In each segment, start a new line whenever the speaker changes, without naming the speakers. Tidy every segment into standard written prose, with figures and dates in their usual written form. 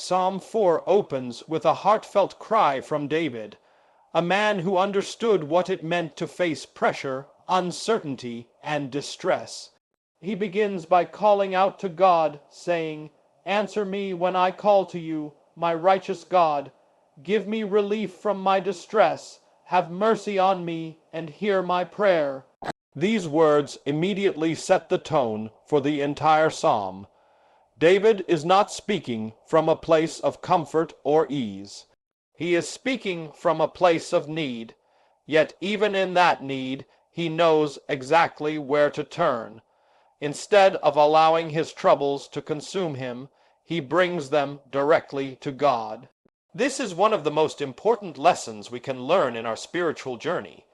Psalm 4 opens with a heartfelt cry from David, a man who understood what it meant to face pressure, uncertainty, and distress. He begins by calling out to God, saying, "Answer me when I call to you, my righteous God. Give me relief from my distress. Have mercy on me and hear my prayer." These words immediately set the tone for the entire psalm. David is not speaking from a place of comfort or ease. He is speaking from a place of need, yet even in that need, he knows exactly where to turn. Instead of allowing his troubles to consume him, he brings them directly to God. This is one of the most important lessons we can learn in our spiritual journey.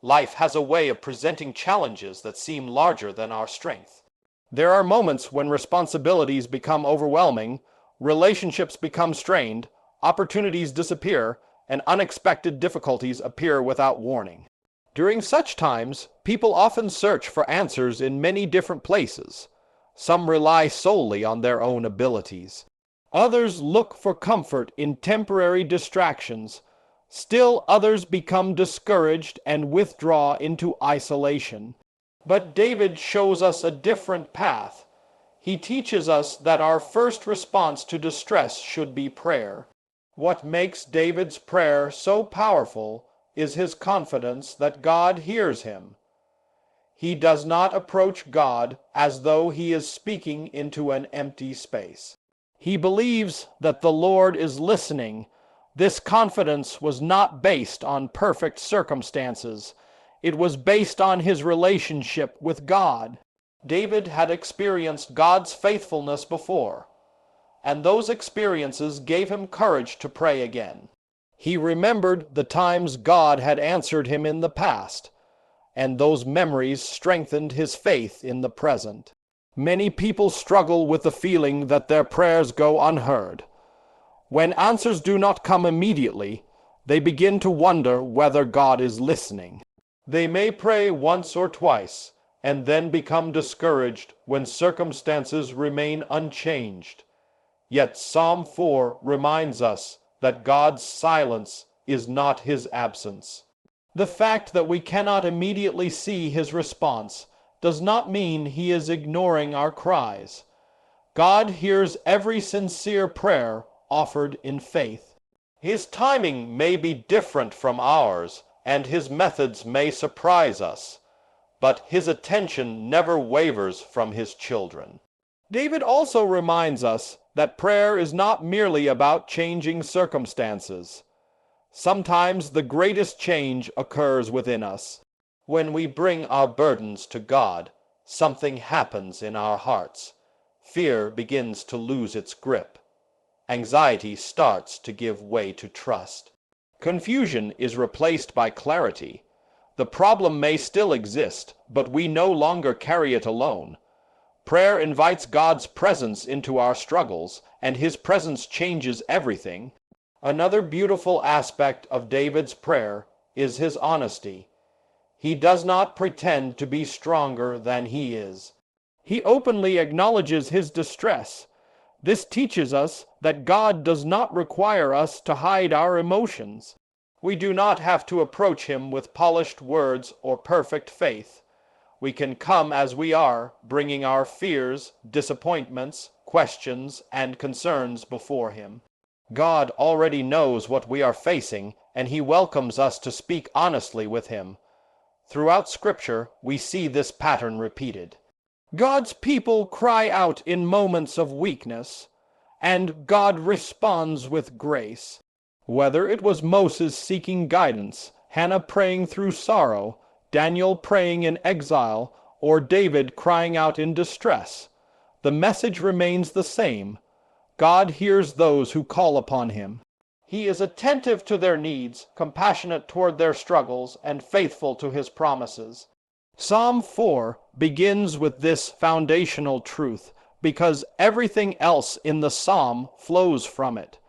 Life has a way of presenting challenges that seem larger than our strength. There are moments when responsibilities become overwhelming, relationships become strained, opportunities disappear, and unexpected difficulties appear without warning. During such times, people often search for answers in many different places. Some rely solely on their own abilities. Others look for comfort in temporary distractions. Still others become discouraged and withdraw into isolation. But David shows us a different path. He teaches us that our first response to distress should be prayer. What makes David's prayer so powerful is his confidence that God hears him. He does not approach God as though he is speaking into an empty space. He believes that the Lord is listening. This confidence was not based on perfect circumstances. It was based on his relationship with God. David had experienced God's faithfulness before, and those experiences gave him courage to pray again. He remembered the times God had answered him in the past, and those memories strengthened his faith in the present. Many people struggle with the feeling that their prayers go unheard. When answers do not come immediately, they begin to wonder whether God is listening. They may pray once or twice, and then become discouraged when circumstances remain unchanged. Yet Psalm 4 reminds us that God's silence is not his absence. The fact that we cannot immediately see his response does not mean he is ignoring our cries. God hears every sincere prayer offered in faith. His timing may be different from ours, and his methods may surprise us, but his attention never wavers from his children. David also reminds us that prayer is not merely about changing circumstances. Sometimes the greatest change occurs within us. When we bring our burdens to God, something happens in our hearts. Fear begins to lose its grip. Anxiety starts to give way to trust. Confusion is replaced by clarity. The problem may still exist, but we no longer carry it alone. Prayer invites God's presence into our struggles, and his presence changes everything. Another beautiful aspect of David's prayer is his honesty. He does not pretend to be stronger than he is. He openly acknowledges his distress. This teaches us that God does not require us to hide our emotions. We do not have to approach him with polished words or perfect faith. We can come as we are, bringing our fears, disappointments, questions, and concerns before him. God already knows what we are facing, and he welcomes us to speak honestly with him. Throughout Scripture, we see this pattern repeated. God's people cry out in moments of weakness, and God responds with grace. Whether it was Moses seeking guidance, Hannah praying through sorrow, Daniel praying in exile, or David crying out in distress, the message remains the same. God hears those who call upon him. He is attentive to their needs, compassionate toward their struggles, and faithful to his promises. Psalm 4 begins with this foundational truth because everything else in the psalm flows from it.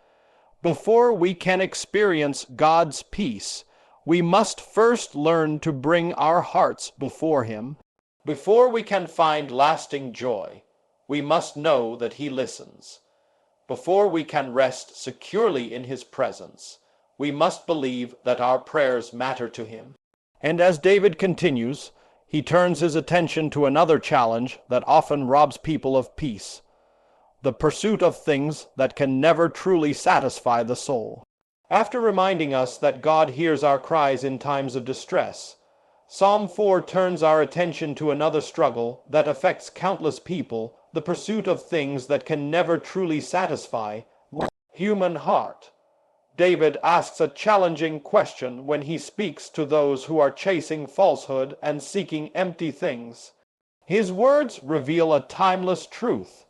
Before we can experience God's peace, we must first learn to bring our hearts before him. Before we can find lasting joy, we must know that he listens. Before we can rest securely in his presence, we must believe that our prayers matter to him. And as David continues, he turns his attention to another challenge that often robs people of peace: the pursuit of things that can never truly satisfy the soul. After reminding us that God hears our cries in times of distress, Psalm 4 turns our attention to another struggle that affects countless people: the pursuit of things that can never truly satisfy the human heart. David asks a challenging question when he speaks to those who are chasing falsehood and seeking empty things. His words reveal a timeless truth.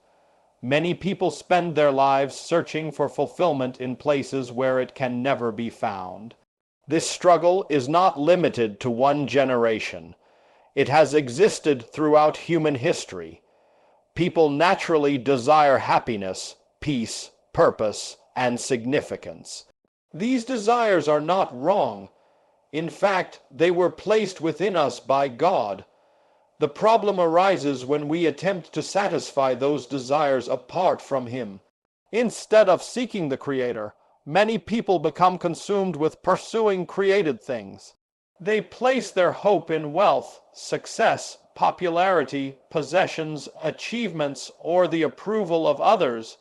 Many people spend their lives searching for fulfillment in places where it can never be found. This struggle is not limited to one generation. It has existed throughout human history. People naturally desire happiness, peace, purpose, and significance. These desires are not wrong. In fact, they were placed within us by God. The problem arises when we attempt to satisfy those desires apart from him. Instead of seeking the Creator, many people become consumed with pursuing created things. They place their hope in wealth, success, popularity, possessions, achievements, or the approval of others,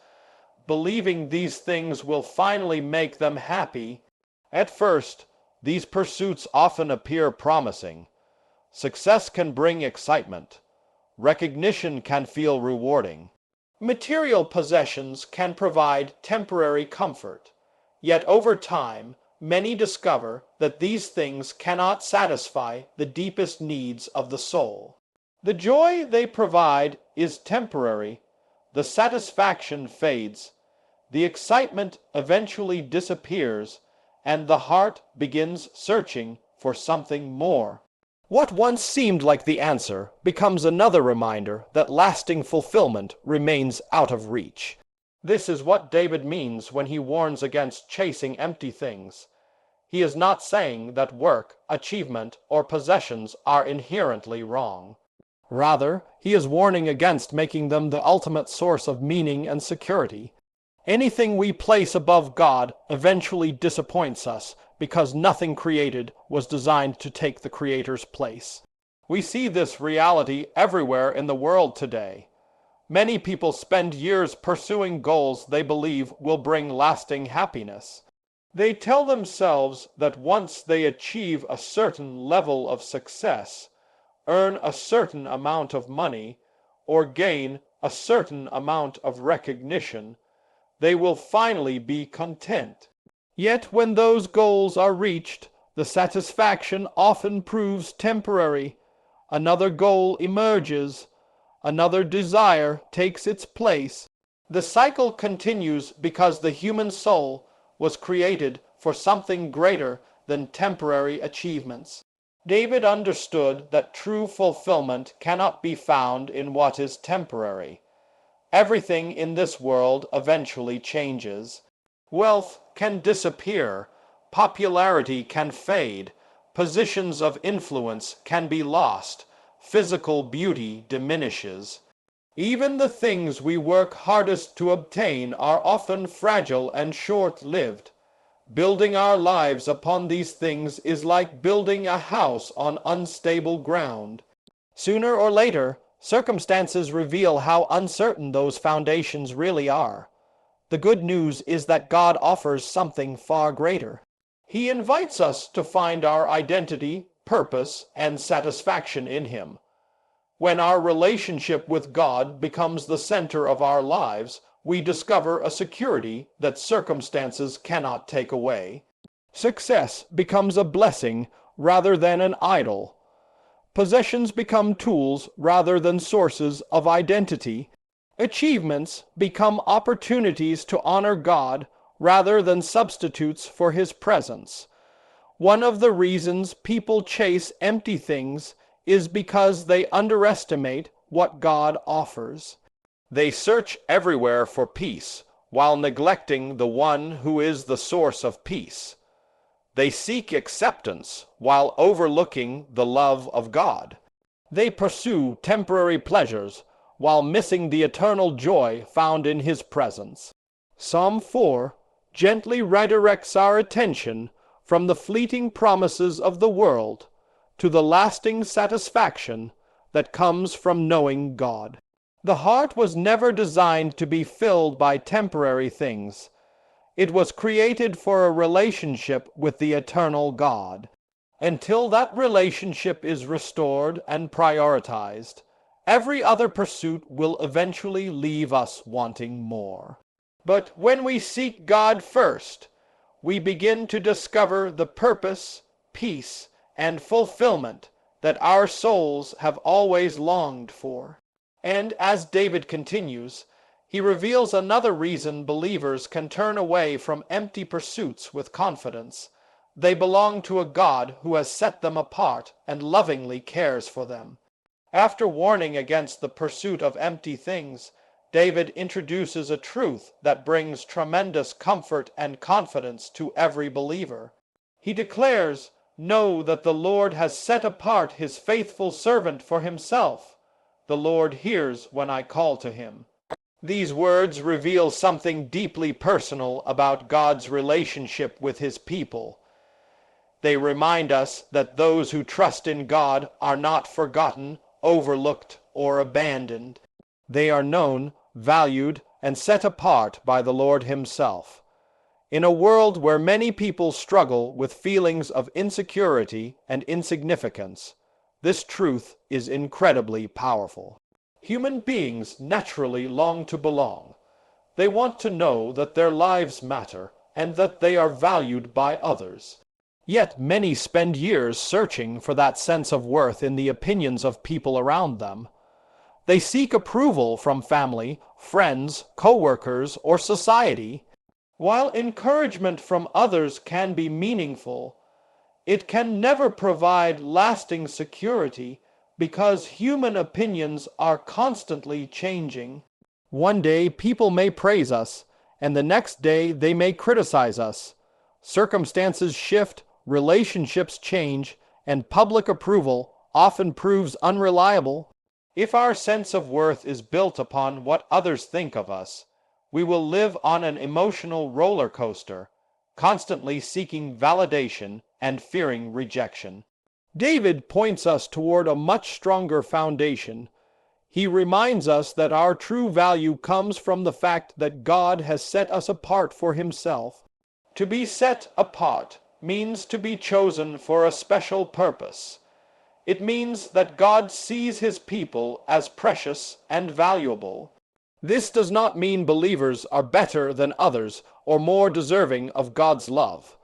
believing these things will finally make them happy. At first, these pursuits often appear promising. Success can bring excitement. Recognition can feel rewarding. Material possessions can provide temporary comfort. Yet over time, many discover that these things cannot satisfy the deepest needs of the soul. The joy they provide is temporary. The satisfaction fades. The excitement eventually disappears, and the heart begins searching for something more. What once seemed like the answer becomes another reminder that lasting fulfillment remains out of reach. This is what David means when he warns against chasing empty things. He is not saying that work, achievement, or possessions are inherently wrong. Rather, he is warning against making them the ultimate source of meaning and security. Anything we place above God eventually disappoints us, because nothing created was designed to take the Creator's place. We see this reality everywhere in the world today. Many people spend years pursuing goals they believe will bring lasting happiness. They tell themselves that once they achieve a certain level of success, earn a certain amount of money, or gain a certain amount of recognition, they will finally be content. Yet when those goals are reached, the satisfaction often proves temporary. Another goal emerges. Another desire takes its place. The cycle continues because the human soul was created for something greater than temporary achievements. David understood that true fulfillment cannot be found in what is temporary. Everything in this world eventually changes. Wealth can disappear, popularity can fade, positions of influence can be lost, physical beauty diminishes. Even the things we work hardest to obtain are often fragile and short-lived. Building our lives upon these things is like building a house on unstable ground. Sooner or later, circumstances reveal how uncertain those foundations really are. The good news is that God offers something far greater. He invites us to find our identity, purpose, and satisfaction in Him. When our relationship with God becomes the center of our lives, we discover a security that circumstances cannot take away. Success becomes a blessing rather than an idol. Possessions become tools rather than sources of identity. Achievements become opportunities to honor God rather than substitutes for His presence. One of the reasons people chase empty things is because they underestimate what God offers. They search everywhere for peace while neglecting the one who is the source of peace. They seek acceptance while overlooking the love of God. They pursue temporary pleasures while missing the eternal joy found in His presence. Psalm 4 gently redirects our attention from the fleeting promises of the world to the lasting satisfaction that comes from knowing God. The heart was never designed to be filled by temporary things. It was created for a relationship with the eternal God. Until that relationship is restored and prioritized, every other pursuit will eventually leave us wanting more. But when we seek God first, we begin to discover the purpose, peace, and fulfillment that our souls have always longed for. And as David continues, he reveals another reason believers can turn away from empty pursuits with confidence. They belong to a God who has set them apart and lovingly cares for them. After warning against the pursuit of empty things, David introduces a truth that brings tremendous comfort and confidence to every believer. He declares, "Know that the Lord has set apart his faithful servant for himself. The Lord hears when I call to him." These words reveal something deeply personal about God's relationship with his people. They remind us that those who trust in God are not forgotten, overlooked, or abandoned. They are known, valued, and set apart by the Lord himself. In a world where many people struggle with feelings of insecurity and insignificance, this truth is incredibly powerful. Human beings naturally long to belong. They want to know that their lives matter and that they are valued by others. Yet many spend years searching for that sense of worth in the opinions of people around them. They seek approval from family, friends, co-workers, or society. While encouragement from others can be meaningful, it can never provide lasting security because human opinions are constantly changing. One day people may praise us, and the next day they may criticize us. Circumstances shift, relationships change, and public approval often proves unreliable. If our sense of worth is built upon what others think of us, we will live on an emotional roller coaster, constantly seeking validation and fearing rejection. David points us toward a much stronger foundation. He reminds us that our true value comes from the fact that God has set us apart for himself. To be set apart means to be chosen for a special purpose. It means that God sees his people as precious and valuable. This does not mean believers are better than others or more deserving of God's love.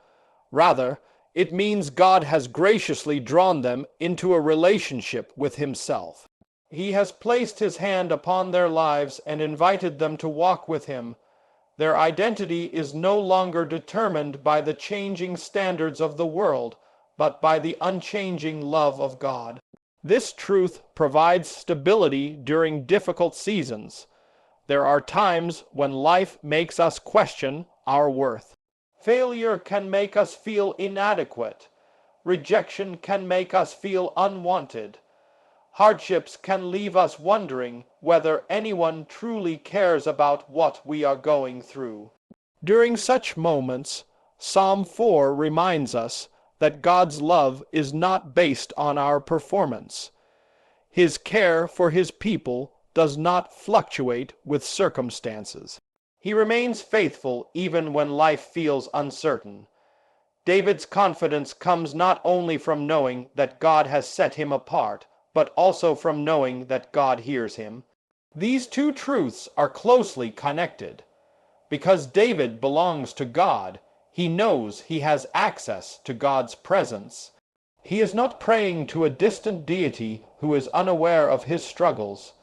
Rather, it means God has graciously drawn them into a relationship with himself. He has placed his hand upon their lives and invited them to walk with him. Their identity is no longer determined by the changing standards of the world, but by the unchanging love of God. This truth provides stability during difficult seasons. There are times when life makes us question our worth. Failure can make us feel inadequate. Rejection can make us feel unwanted. Hardships can leave us wondering whether anyone truly cares about what we are going through. During such moments, Psalm 4 reminds us that God's love is not based on our performance. His care for his people does not fluctuate with circumstances. He remains faithful even when life feels uncertain. David's confidence comes not only from knowing that God has set him apart, but also from knowing that God hears him. These two truths are closely connected. Because David belongs to God, he knows he has access to God's presence. He is not praying to a distant deity who is unaware of his struggles.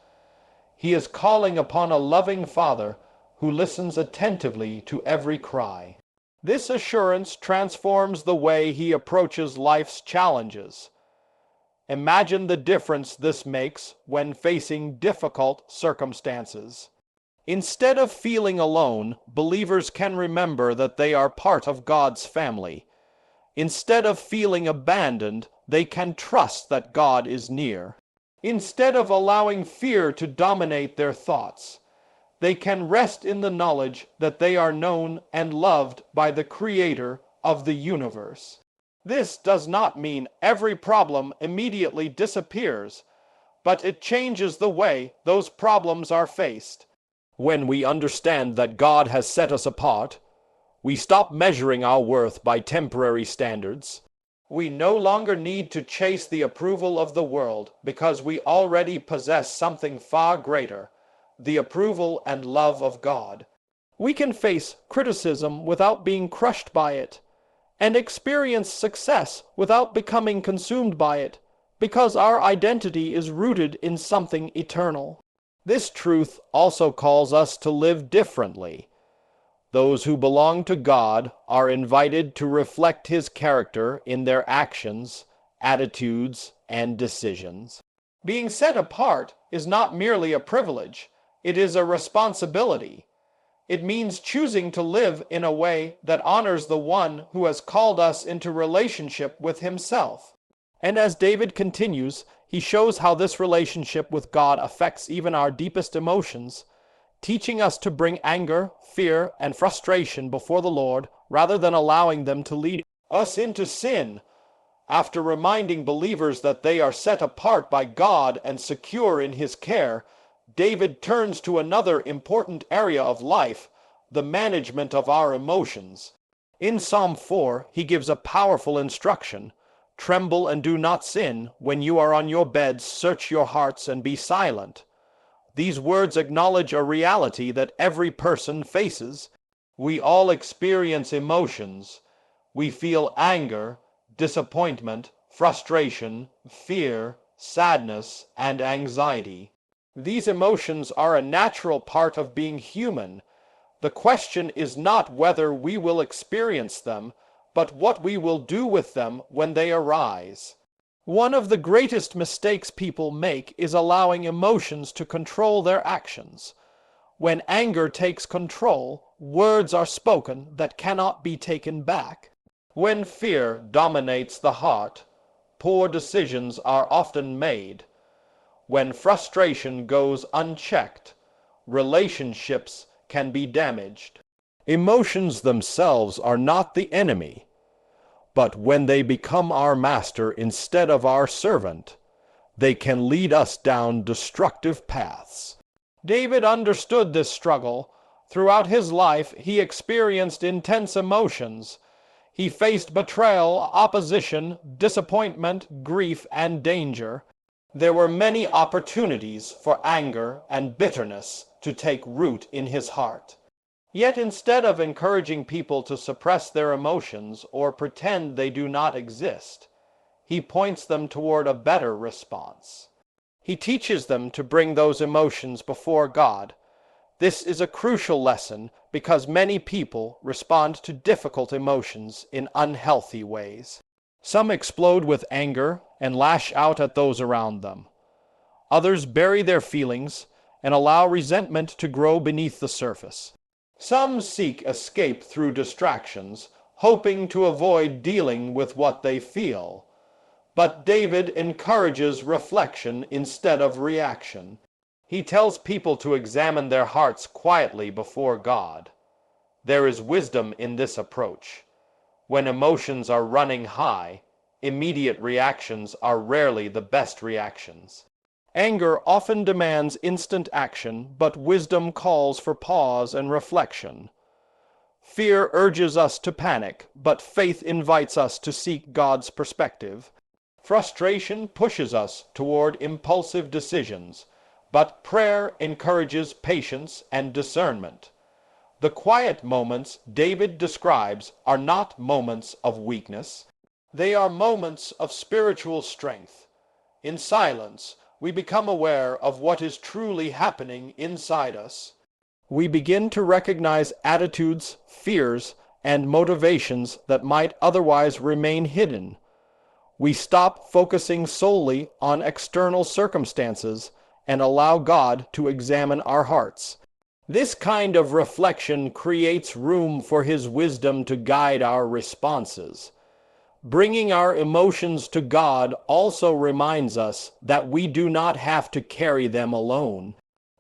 He is calling upon a loving Father who listens attentively to every cry. This assurance transforms the way he approaches life's challenges. Imagine the difference this makes when facing difficult circumstances. Instead of feeling alone, believers can remember that they are part of God's family. Instead of feeling abandoned, they can trust that God is near. Instead of allowing fear to dominate their thoughts, They can rest in the knowledge that they are known and loved by the Creator of the universe. This does not mean every problem immediately disappears, but it changes the way those problems are faced. When we understand that God has set us apart, we stop measuring our worth by temporary standards. We no longer need to chase the approval of the world because we already possess something far greater, the approval and love of God. We can face criticism without being crushed by it, and experience success without becoming consumed by it, because our identity is rooted in something eternal. This truth also calls us to live differently. Those who belong to God are invited to reflect His character in their actions, attitudes, and decisions. Being set apart is not merely a privilege, it is a responsibility. It means choosing to live in a way that honors the one who has called us into relationship with Himself. And as David continues, he shows how this relationship with God affects even our deepest emotions, teaching us to bring anger, fear, and frustration before the Lord rather than allowing them to lead us into sin. After reminding believers that they are set apart by God and secure in His care, David turns to another important area of life, the management of our emotions. In Psalm 4, he gives a powerful instruction. Tremble and do not sin. When you are on your beds, search your hearts and be silent. These words acknowledge a reality that every person faces. We all experience emotions. We feel anger, disappointment, frustration, fear, sadness, and anxiety. These emotions are a natural part of being human. The question is not whether we will experience them, but what we will do with them when they arise. One of the greatest mistakes people make is allowing emotions to control their actions. When anger takes control, words are spoken that cannot be taken back. When fear dominates the heart, poor decisions are often made. When frustration goes unchecked, relationships can be damaged. Emotions themselves are not the enemy, but when they become our master instead of our servant, they can lead us down destructive paths. David understood this struggle. Throughout his life, he experienced intense emotions. He faced betrayal, opposition, disappointment, grief, and danger. There were many opportunities for anger and bitterness to take root in his heart. Yet instead of encouraging people to suppress their emotions or pretend they do not exist, he points them toward a better response. He teaches them to bring those emotions before God. This is a crucial lesson because many people respond to difficult emotions in unhealthy ways. Some explode with anger and lash out at those around them. Others bury their feelings and allow resentment to grow beneath the surface. Some seek escape through distractions, hoping to avoid dealing with what they feel. But David encourages reflection instead of reaction. He tells people to examine their hearts quietly before God. There is wisdom in this approach. When emotions are running high, immediate reactions are rarely the best reactions. Anger often demands instant action, but wisdom calls for pause and reflection. Fear urges us to panic, but faith invites us to seek God's perspective. Frustration pushes us toward impulsive decisions, but prayer encourages patience and discernment. The quiet moments David describes are not moments of weakness. They are moments of spiritual strength. In silence, we become aware of what is truly happening inside us. We begin to recognize attitudes, fears, and motivations that might otherwise remain hidden. We stop focusing solely on external circumstances and allow God to examine our hearts. This kind of reflection creates room for His wisdom to guide our responses. Bringing our emotions to God also reminds us that we do not have to carry them alone.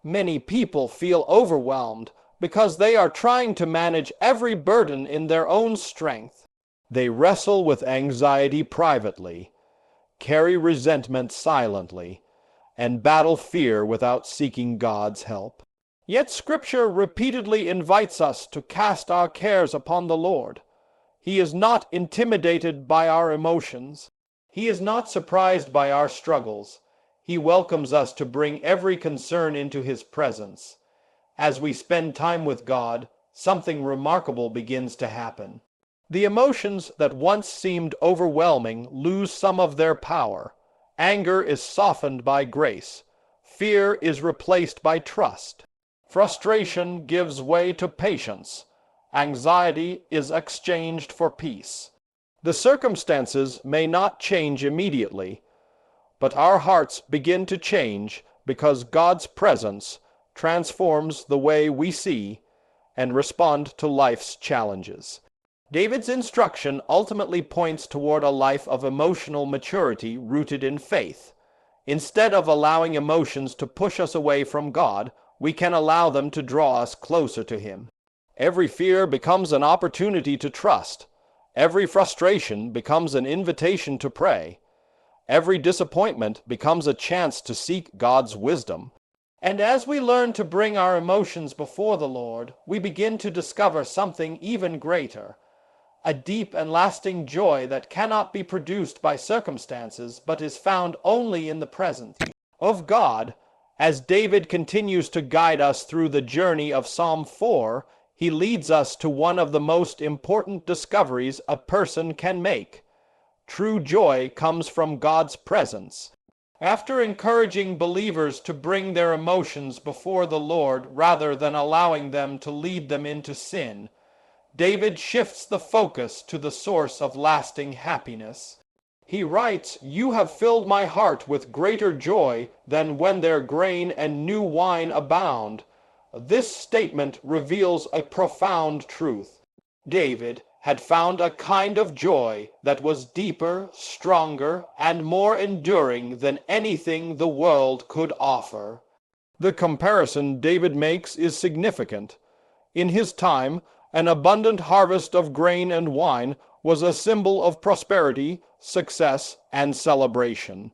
Many people feel overwhelmed because they are trying to manage every burden in their own strength. They wrestle with anxiety privately, carry resentment silently, and battle fear without seeking God's help. Yet Scripture repeatedly invites us to cast our cares upon the Lord. He is not intimidated by our emotions. He is not surprised by our struggles. He welcomes us to bring every concern into His presence. As we spend time with God, something remarkable begins to happen. The emotions that once seemed overwhelming lose some of their power. Anger is softened by grace. Fear is replaced by trust. Frustration gives way to patience. Anxiety is exchanged for peace. The circumstances may not change immediately, but our hearts begin to change because God's presence transforms the way we see and respond to life's challenges. David's instruction ultimately points toward a life of emotional maturity rooted in faith. Instead of allowing emotions to push us away from God, we can allow them to draw us closer to Him. Every fear becomes an opportunity to trust. Every frustration becomes an invitation to pray. Every disappointment becomes a chance to seek God's wisdom. And as we learn to bring our emotions before the Lord, we begin to discover something even greater, a deep and lasting joy that cannot be produced by circumstances, but is found only in the presence of God. As David continues to guide us through the journey of Psalm 4, he leads us to one of the most important discoveries a person can make. True joy comes from God's presence. After encouraging believers to bring their emotions before the Lord rather than allowing them to lead them into sin, David shifts the focus to the source of lasting happiness. He writes, "You have filled my heart with greater joy than when their grain and new wine abound." This statement reveals a profound truth. David had found a kind of joy that was deeper, stronger, and more enduring than anything the world could offer. The comparison David makes is significant. In his time, an abundant harvest of grain and wine was a symbol of prosperity, success, and celebration.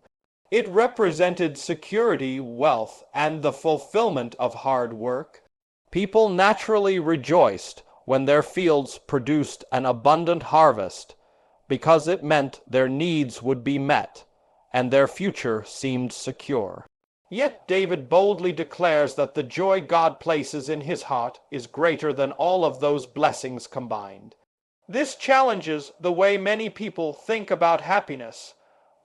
It represented security, wealth, and the fulfillment of hard work. People naturally rejoiced when their fields produced an abundant harvest, because it meant their needs would be met, and their future seemed secure. Yet David boldly declares that the joy God places in his heart is greater than all of those blessings combined. This challenges the way many people think about happiness.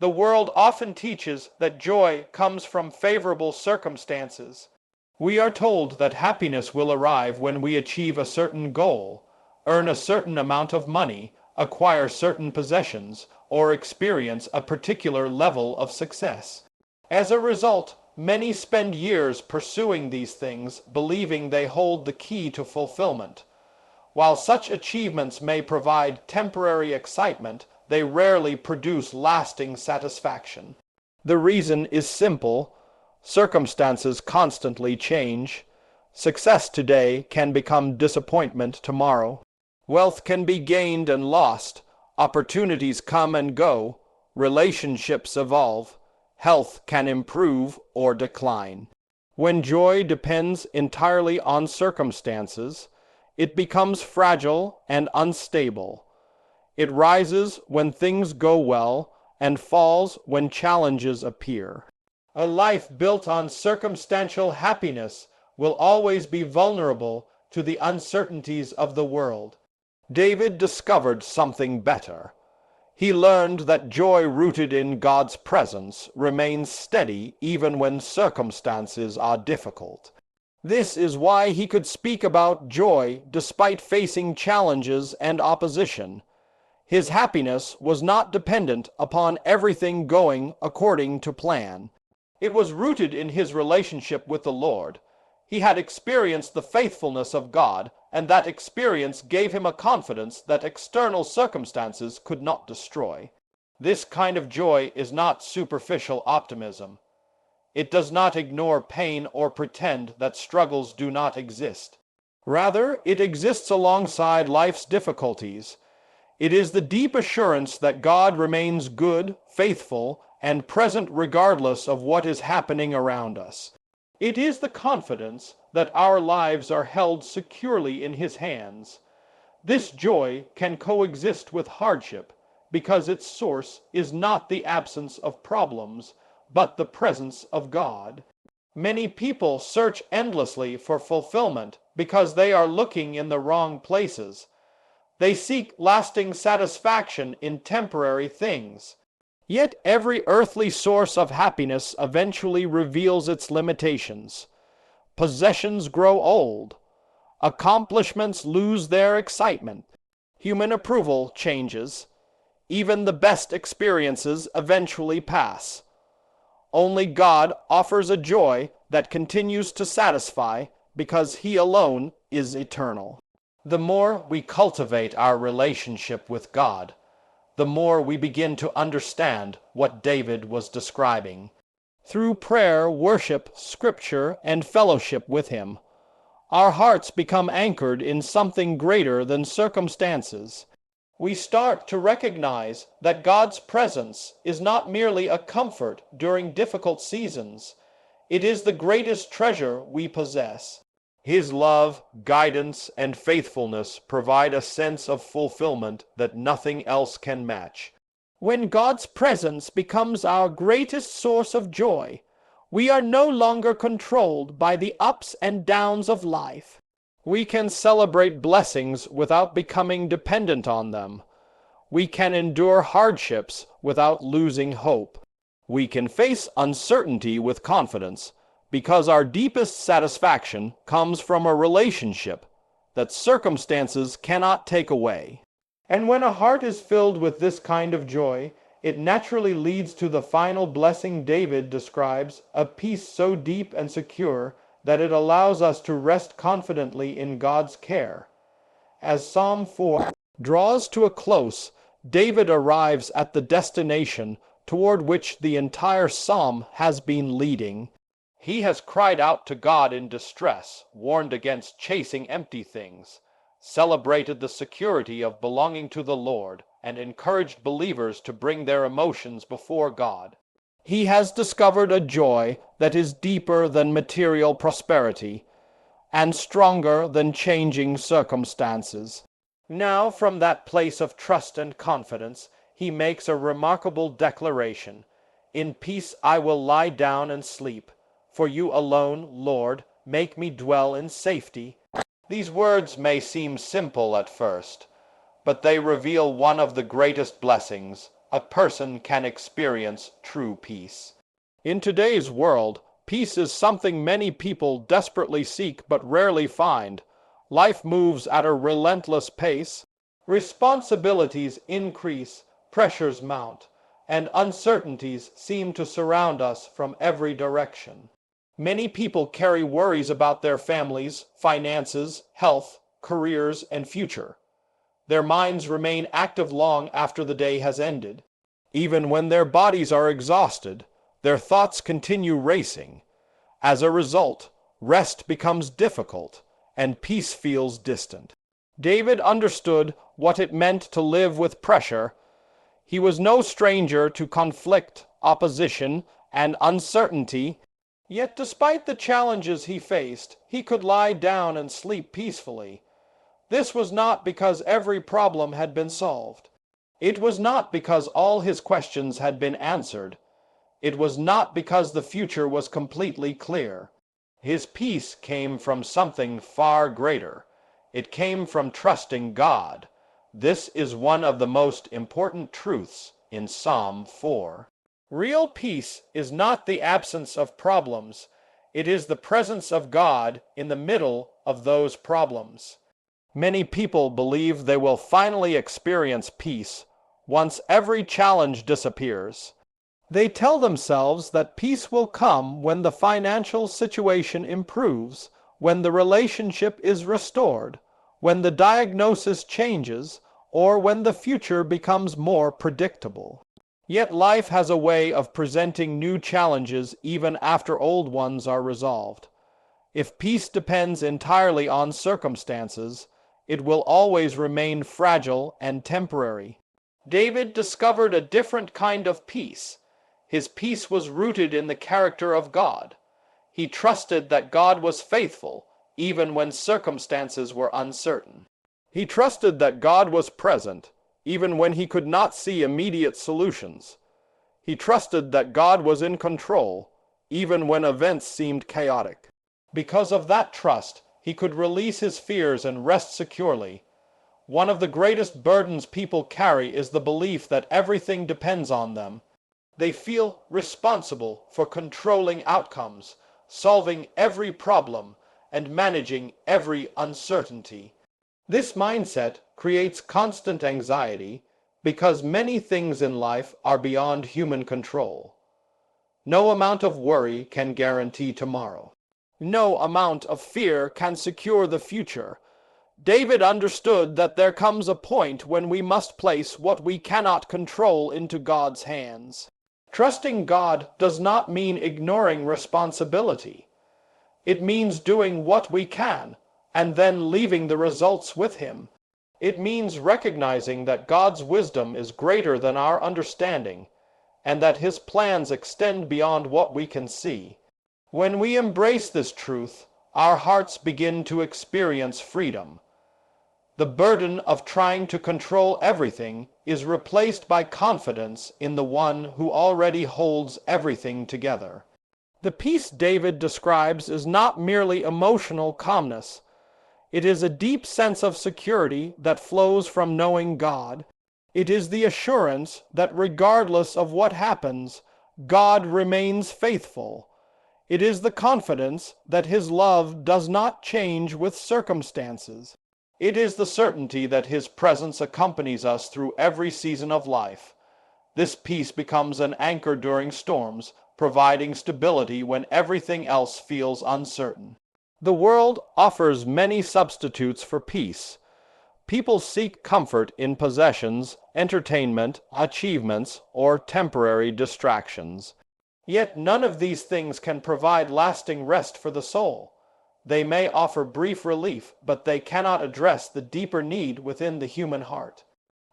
The world often teaches that joy comes from favorable circumstances. We are told that happiness will arrive when we achieve a certain goal, earn a certain amount of money, acquire certain possessions, or experience a particular level of success. As a result, many spend years pursuing these things, believing they hold the key to fulfillment. While such achievements may provide temporary excitement, they rarely produce lasting satisfaction. The reason is simple. Circumstances constantly change. Success today can become disappointment tomorrow. Wealth can be gained and lost. Opportunities come and go. Relationships evolve. Health can improve or decline. When joy depends entirely on circumstances, it becomes fragile and unstable. It rises when things go well and falls when challenges appear. A life built on circumstantial happiness will always be vulnerable to the uncertainties of the world. David discovered something better. He learned that joy rooted in God's presence remains steady even when circumstances are difficult. This is why he could speak about joy despite facing challenges and opposition. His happiness was not dependent upon everything going according to plan. It was rooted in his relationship with the Lord. He had experienced the faithfulness of God, and that experience gave him a confidence that external circumstances could not destroy. This kind of joy is not superficial optimism. It does not ignore pain or pretend that struggles do not exist. Rather, it exists alongside life's difficulties. It is the deep assurance that God remains good, faithful, and present regardless of what is happening around us. It is the confidence that our lives are held securely in His hands. This joy can coexist with hardship because its source is not the absence of problems, but the presence of God. Many people search endlessly for fulfillment because they are looking in the wrong places. They seek lasting satisfaction in temporary things. Yet every earthly source of happiness eventually reveals its limitations. Possessions grow old. Accomplishments lose their excitement. Human approval changes. Even the best experiences eventually pass. Only God offers a joy that continues to satisfy because He alone is eternal. The more we cultivate our relationship with God, the more we begin to understand what David was describing. Through prayer, worship, scripture, and fellowship with Him, our hearts become anchored in something greater than circumstances. We start to recognize that God's presence is not merely a comfort during difficult seasons. It is the greatest treasure we possess. His love, guidance, and faithfulness provide a sense of fulfillment that nothing else can match. When God's presence becomes our greatest source of joy, we are no longer controlled by the ups and downs of life. We can celebrate blessings without becoming dependent on them. We can endure hardships without losing hope. We can face uncertainty with confidence, because our deepest satisfaction comes from a relationship that circumstances cannot take away. And when a heart is filled with this kind of joy, it naturally leads to the final blessing David describes, a peace so deep and secure that it allows us to rest confidently in God's care. As Psalm 4 draws to a close, David arrives at the destination toward which the entire psalm has been leading. He has cried out to God in distress, warned against chasing empty things, celebrated the security of belonging to the Lord, and encouraged believers to bring their emotions before God. He has discovered a joy that is deeper than material prosperity and stronger than changing circumstances. Now, from that place of trust and confidence, he makes a remarkable declaration. In peace I will lie down and sleep. For you alone, Lord, make me dwell in safety. These words may seem simple at first, but they reveal one of the greatest blessings. A person can experience true peace. In today's world, peace is something many people desperately seek but rarely find. Life moves at a relentless pace. Responsibilities increase, pressures mount, and uncertainties seem to surround us from every direction. Many people carry worries about their families, finances, health, careers, and future. Their minds remain active long after the day has ended. Even when their bodies are exhausted, their thoughts continue racing. As a result, rest becomes difficult, and peace feels distant. David understood what it meant to live with pressure. He was no stranger to conflict, opposition, and uncertainty. Yet despite the challenges he faced, he could lie down and sleep peacefully. This was not because every problem had been solved. It was not because all his questions had been answered. It was not because the future was completely clear. His peace came from something far greater. It came from trusting God. This is one of the most important truths in Psalm 4. Real peace is not the absence of problems. It is the presence of God in the middle of those problems. Many people believe they will finally experience peace once every challenge disappears. They tell themselves that peace will come when the financial situation improves, when the relationship is restored, when the diagnosis changes, or when the future becomes more predictable. Yet life has a way of presenting new challenges even after old ones are resolved. If peace depends entirely on circumstances, it will always remain fragile and temporary. David discovered a different kind of peace. His peace was rooted in the character of God. He trusted that God was faithful, even when circumstances were uncertain. He trusted that God was present, even when he could not see immediate solutions. He trusted that God was in control, even when events seemed chaotic. Because of that trust, he could release his fears and rest securely. One of the greatest burdens people carry is the belief that everything depends on them. They feel responsible for controlling outcomes, solving every problem, and managing every uncertainty. This mindset creates constant anxiety because many things in life are beyond human control. No amount of worry can guarantee tomorrow. No amount of fear can secure the future. David understood that there comes a point when we must place what we cannot control into God's hands. Trusting God does not mean ignoring responsibility. It means doing what we can, and then leaving the results with Him. It means recognizing that God's wisdom is greater than our understanding, and that His plans extend beyond what we can see. When we embrace this truth, our hearts begin to experience freedom. The burden of trying to control everything is replaced by confidence in the one who already holds everything together. The peace David describes is not merely emotional calmness. It is a deep sense of security that flows from knowing God. It is the assurance that regardless of what happens, God remains faithful. It is the confidence that His love does not change with circumstances. It is the certainty that His presence accompanies us through every season of life. This peace becomes an anchor during storms, providing stability when everything else feels uncertain. The world offers many substitutes for peace. People seek comfort in possessions, entertainment, achievements, or temporary distractions. Yet none of these things can provide lasting rest for the soul. They may offer brief relief, but they cannot address the deeper need within the human heart.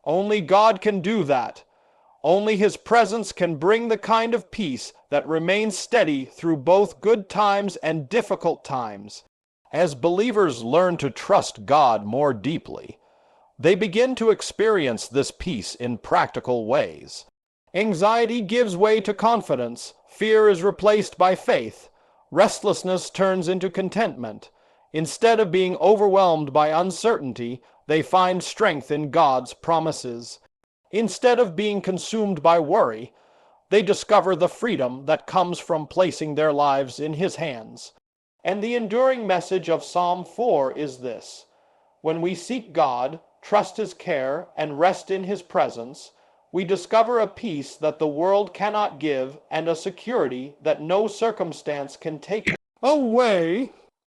Only God can do that. Only His presence can bring the kind of peace that remains steady through both good times and difficult times. As believers learn to trust God more deeply, they begin to experience this peace in practical ways. Anxiety gives way to confidence, fear is replaced by faith, restlessness turns into contentment. Instead of being overwhelmed by uncertainty, they find strength in God's promises. Instead of being consumed by worry, they discover the freedom that comes from placing their lives in His hands. And the enduring message of Psalm 4 is this: when we seek God, trust His care, and rest in His presence, we discover a peace that the world cannot give and a security that no circumstance can take away.